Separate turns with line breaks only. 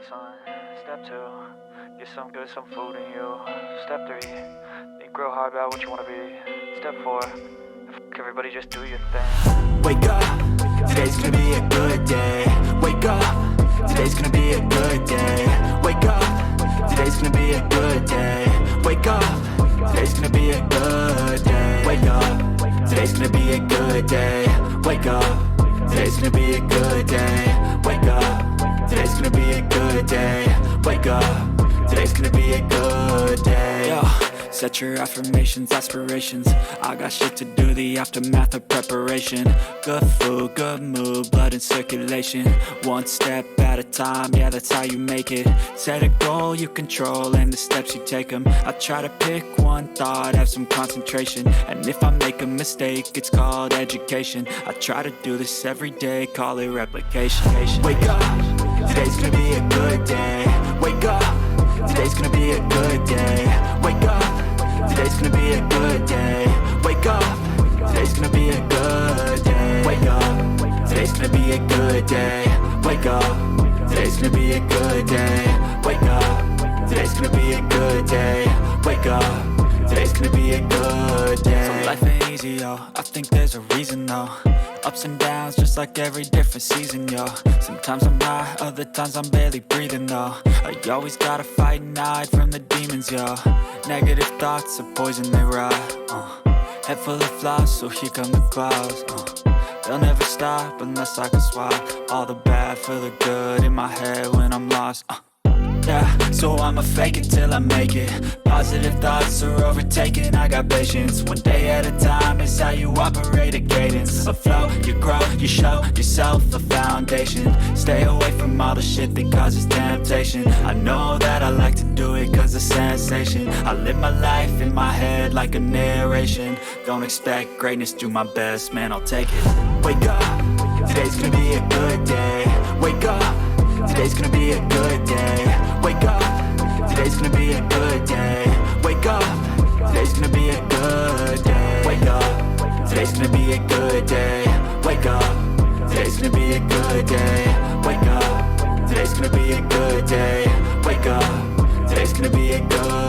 the sun. Step 2, get some good, some food in you. Step 3, think real hard about what you wanna be. Step 4, everybody just do your thing.
Wake up, today's gonna be a good day. Wake up, today's gonna be a good day. Wake up, today's gonna be a good day. Wake up, today's gonna be a good day. Wake up, today's gonna be a good day. Wake up, today's gonna be a good day. Wake up, today's gonna be a good day. Wake up, today's gonna be a good day. Yo, set your affirmations, aspirations. I got shit to do, the aftermath of preparation. Good food, good mood, blood in circulation. One step at a time, yeah, that's how you make it. Set a goal you control and the steps you take them. I try to pick one thought, have some concentration. And if I make a mistake, it's called education. I try to do this every day, call it replication. Wake up, today's gonna be a good day. Wake up, today's gonna be a good day. Wake up, today's gonna be a good day. Wake up, today's gonna be a good day. Wake up, today's gonna be a good day. Wake up, today's gonna be a good day. Wake up, today's gonna be a good day. Wake up, today's gonna be a good day. So life ain't easy, yo, I think there's a reason though. Ups and downs, just like every different season, yo. Sometimes I'm high, other times I'm barely breathing, though. I always gotta fight and hide from the demons, yo. Negative thoughts are poison, they ride, Head full of flies, so here come the clouds, They'll never stop unless I can swap all the bad for the good in my head when I'm lost, Yeah, so I'ma fake it till I make it. Positive thoughts are overtaken, I got patience. One day at a time is how you operate a cadence. A flow, you grow, you show yourself a foundation. Stay away from all the shit that causes temptation. I know that I like to do it cause it's sensation. I live my life in my head like a narration. Don't expect greatness, do my best, man, I'll take it. Wake up, today's gonna be a good day. Wake up, today's gonna be a good day. Wake up, today's gonna be a good day. Wake up, today's gonna be a good day. Wake up, today's gonna be a good day. Wake up, today's gonna be a good day. Wake up, today's gonna be a good day. Wake up, today's gonna be a good